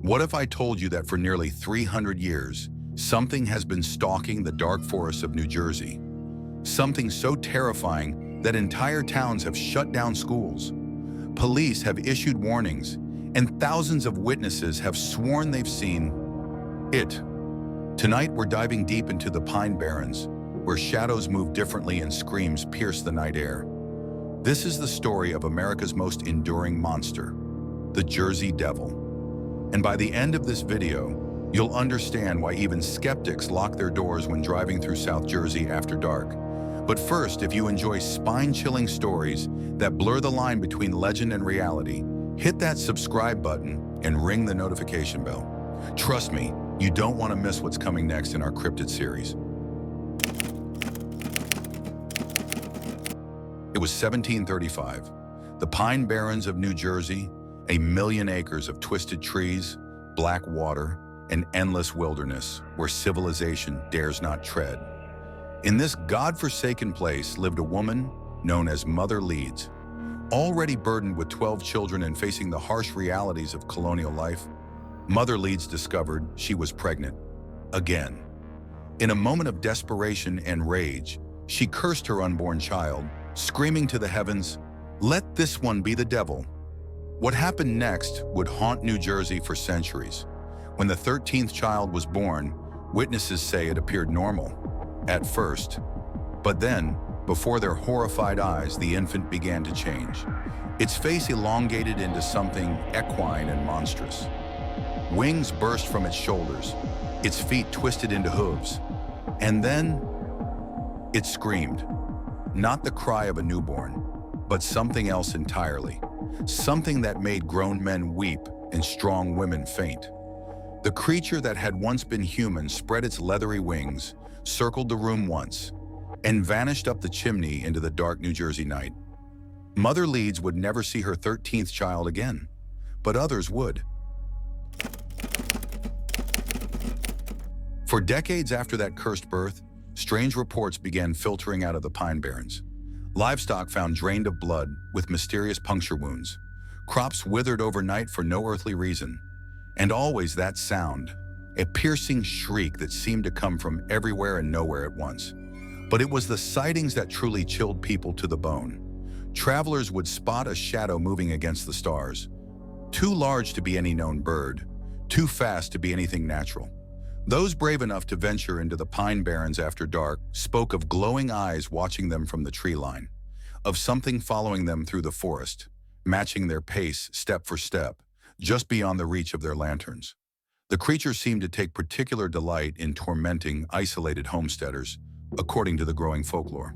What if I told you that for nearly 300 years, something has been stalking the dark forests of New Jersey? Something so terrifying that entire towns have shut down schools. Police have issued warnings, and thousands of witnesses have sworn they've seen it. Tonight, we're diving deep into the Pine Barrens, where shadows move differently and screams pierce the night air. This is the story of America's most enduring monster, the Jersey Devil. And by the end of this video, you'll understand why even skeptics lock their doors when driving through South Jersey after dark. But first, if you enjoy spine-chilling stories that blur the line between legend and reality, hit that subscribe button and ring the notification bell. Trust me, you don't want to miss what's coming next in our Cryptid series. It was 1735. The Pine Barrens of New Jersey, a million acres of twisted trees, black water, and endless wilderness where civilization dares not tread. In this God-forsaken place lived a woman known as Mother Leeds. Already burdened with 12 children and facing the harsh realities of colonial life, Mother Leeds discovered she was pregnant again. In a moment of desperation and rage, she cursed her unborn child, screaming to the heavens, "Let this one be the devil." What happened next would haunt New Jersey for centuries. When the 13th child was born, witnesses say it appeared normal at first. But then, before their horrified eyes, the infant began to change. Its face elongated into something equine and monstrous. Wings burst from its shoulders, its feet twisted into hooves. And then, it screamed. Not the cry of a newborn, but something else entirely. Something that made grown men weep and strong women faint. The creature that had once been human spread its leathery wings, circled the room once, and vanished up the chimney into the dark New Jersey night. Mother Leeds would never see her 13th child again, but others would. For decades after that cursed birth, strange reports began filtering out of the Pine Barrens. Livestock found drained of blood with mysterious puncture wounds. Crops withered overnight for no earthly reason. And always that sound, a piercing shriek that seemed to come from everywhere and nowhere at once. But it was the sightings that truly chilled people to the bone. Travelers would spot a shadow moving against the stars. Too large to be any known bird, too fast to be anything natural. Those brave enough to venture into the Pine Barrens after dark spoke of glowing eyes watching them from the tree line, of something following them through the forest, matching their pace step for step, just beyond the reach of their lanterns. The creature seemed to take particular delight in tormenting isolated homesteaders, according to the growing folklore.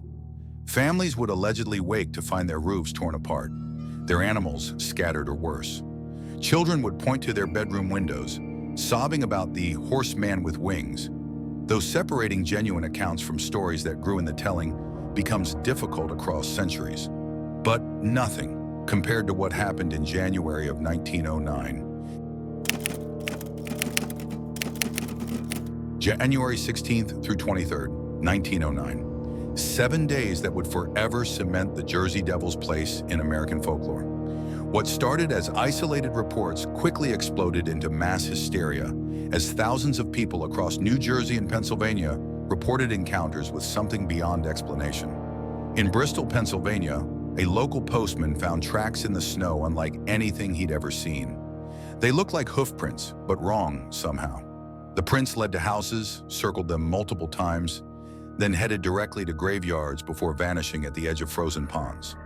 Families would allegedly wake to find their roofs torn apart, their animals scattered or worse. Children would point to their bedroom windows, sobbing about the horseman with wings. Though separating genuine accounts from stories that grew in the telling becomes difficult across centuries. But nothing compared to what happened in January of 1909. January 16th through 23rd, 1909. 7 days that would forever cement the Jersey Devil's place in American folklore. What started as isolated reports quickly exploded into mass hysteria as thousands of people across New Jersey and Pennsylvania reported encounters with something beyond explanation. In Bristol, Pennsylvania, a local postman found tracks in the snow unlike anything he'd ever seen. They looked like hoof prints, but wrong somehow. The prints led to houses, circled them multiple times, then headed directly to graveyards before vanishing at the edge of frozen ponds.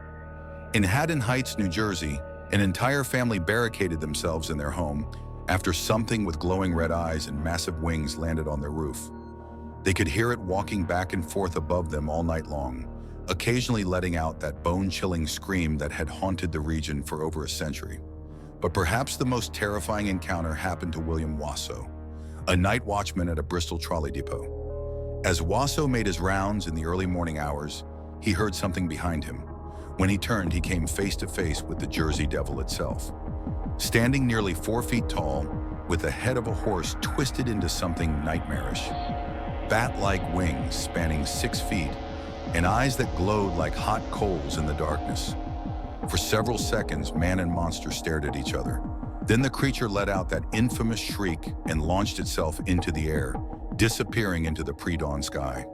In Haddon Heights, New Jersey, an entire family barricaded themselves in their home after something with glowing red eyes and massive wings landed on their roof. They could hear it walking back and forth above them all night long, occasionally letting out that bone-chilling scream that had haunted the region for over a century. But perhaps the most terrifying encounter happened to William Wasso, a night watchman at a Bristol trolley depot. As Wasso made his rounds in the early morning hours, he heard something behind him. When he turned, he came face to face with the Jersey Devil itself. Standing nearly 4 feet tall, with the head of a horse twisted into something nightmarish. Bat-like wings spanning 6 feet, and eyes that glowed like hot coals in the darkness. For several seconds, man and monster stared at each other, Then the creature let out that infamous shriek and launched itself into the air, disappearing into the pre-dawn sky.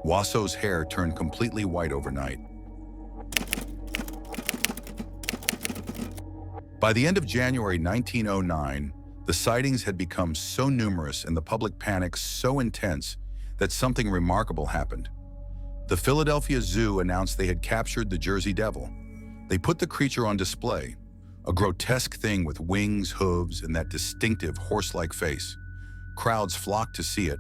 Wasso's hair turned completely white overnight. By the end of January 1909, the sightings had become so numerous and the public panic so intense that something remarkable happened. The Philadelphia Zoo announced they had captured the Jersey Devil. They put the creature on display, a grotesque thing with wings, hooves, and that distinctive horse-like face. Crowds flocked to see it.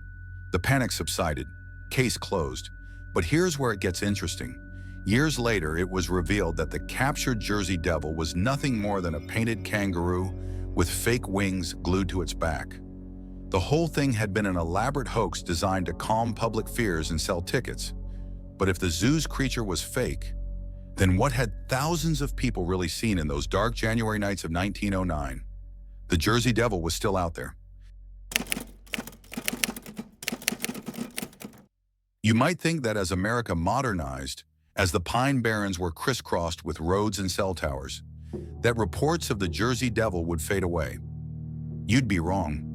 The panic subsided. Case closed. But here's where it gets interesting. Years later, it was revealed that the captured Jersey Devil was nothing more than a painted kangaroo with fake wings glued to its back. The whole thing had been an elaborate hoax designed to calm public fears and sell tickets. But if the zoo's creature was fake, then what had thousands of people really seen in those dark January nights of 1909? The Jersey Devil was still out there. You might think that as America modernized, as the Pine Barrens were crisscrossed with roads and cell towers, that reports of the Jersey Devil would fade away. You'd be wrong.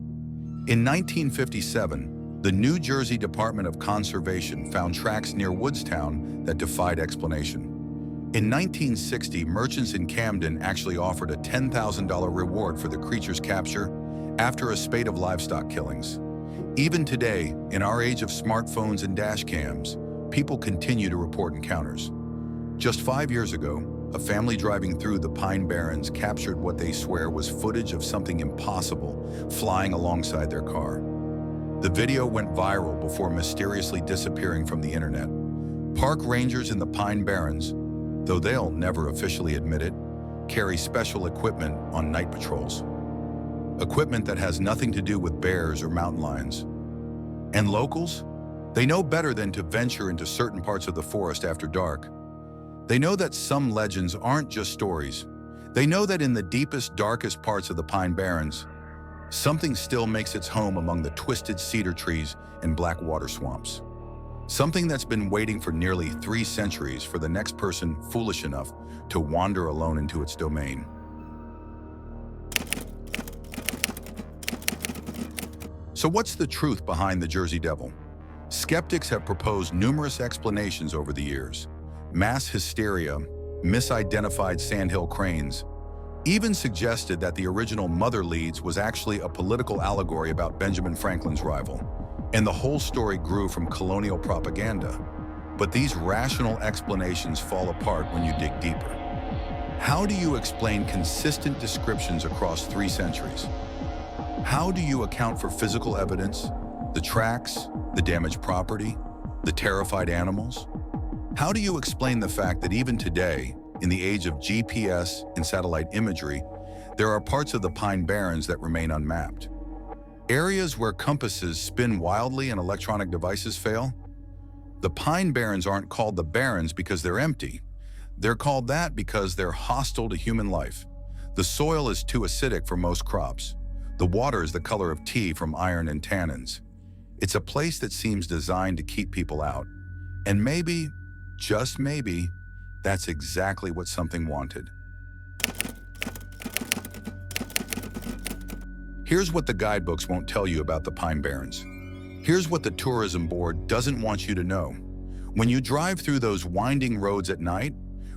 In 1957, the New Jersey Department of Conservation found tracks near Woodstown that defied explanation. In 1960, merchants in Camden actually offered a $10,000 reward for the creature's capture after a spate of livestock killings. Even today, in our age of smartphones and dash cams, people continue to report encounters. Just 5 years ago, a family driving through the Pine Barrens captured what they swear was footage of something impossible flying alongside their car. The video went viral before mysteriously disappearing from the internet. Park rangers in the Pine Barrens, though they'll never officially admit it, carry special equipment on night patrols. Equipment that has nothing to do with bears or mountain lions. And locals? They know better than to venture into certain parts of the forest after dark. They know that some legends aren't just stories. They know that in the deepest, darkest parts of the Pine Barrens, something still makes its home among the twisted cedar trees and black water swamps. Something that's been waiting for nearly 3 centuries for the next person foolish enough to wander alone into its domain. So what's the truth behind the Jersey Devil? Skeptics have proposed numerous explanations over the years. Mass hysteria, misidentified sandhill cranes, even suggested that the original Mother Leeds was actually a political allegory about Benjamin Franklin's rival. And the whole story grew from colonial propaganda. But these rational explanations fall apart when you dig deeper. How do you explain consistent descriptions across 3 centuries? How do you account for physical evidence, the tracks, the damaged property, the terrified animals? How do you explain the fact that even today, in the age of GPS and satellite imagery, there are parts of the Pine Barrens that remain unmapped? Areas where compasses spin wildly and electronic devices fail? The Pine Barrens aren't called the Barrens because they're empty. They're called that because they're hostile to human life. The soil is too acidic for most crops. The water is the color of tea from iron and tannins. It's a place that seems designed to keep people out. And maybe, just maybe, that's exactly what something wanted. Here's what the guidebooks won't tell you about the Pine Barrens. Here's what the tourism board doesn't want you to know. When you drive through those winding roads at night,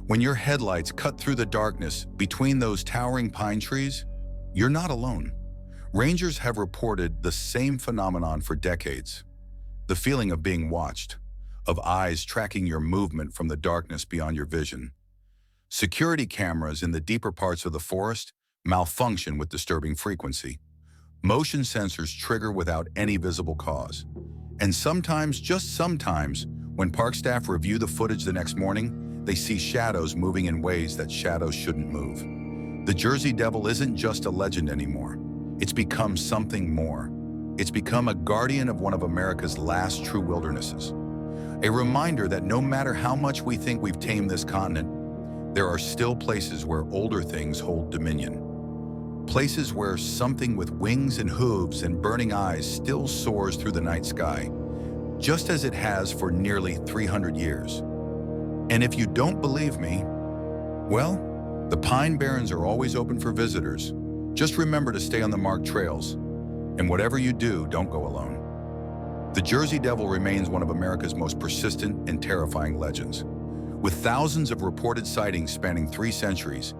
when your headlights cut through the darkness between those towering pine trees, you're not alone. Rangers have reported the same phenomenon for decades. The feeling of being watched, of eyes tracking your movement from the darkness beyond your vision. Security cameras in the deeper parts of the forest malfunction with disturbing frequency. Motion sensors trigger without any visible cause. And sometimes, just sometimes, when park staff review the footage the next morning, they see shadows moving in ways that shadows shouldn't move. The Jersey Devil isn't just a legend anymore. It's become something more. It's become a guardian of one of America's last true wildernesses. A reminder that no matter how much we think we've tamed this continent, there are still places where older things hold dominion. Places where something with wings and hooves and burning eyes still soars through the night sky, just as it has for nearly 300 years. And if you don't believe me, well, the Pine Barrens are always open for visitors. Just remember to stay on the marked trails, and whatever you do, don't go alone. The Jersey Devil remains one of America's most persistent and terrifying legends. With thousands of reported sightings spanning 3 centuries,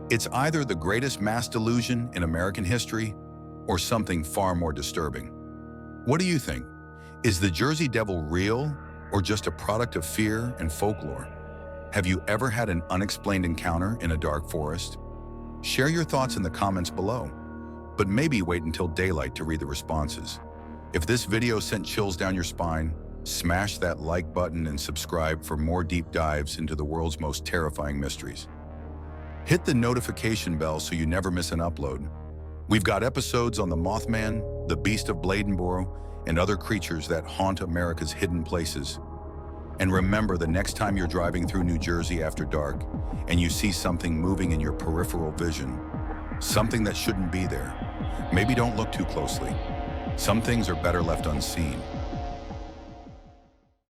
it's either the greatest mass delusion in American history or something far more disturbing. What do you think? Is the Jersey Devil real or just a product of fear and folklore? Have you ever had an unexplained encounter in a dark forest? Share your thoughts in the comments below, but maybe wait until daylight to read the responses. If this video sent chills down your spine, smash that like button and subscribe for more deep dives into the world's most terrifying mysteries. Hit the notification bell so you never miss an upload. We've got episodes on the Mothman, the Beast of Bladenboro, and other creatures that haunt America's hidden places. And remember, the next time you're driving through New Jersey after dark and you see something moving in your peripheral vision, something that shouldn't be there, maybe don't look too closely. Some things are better left unseen.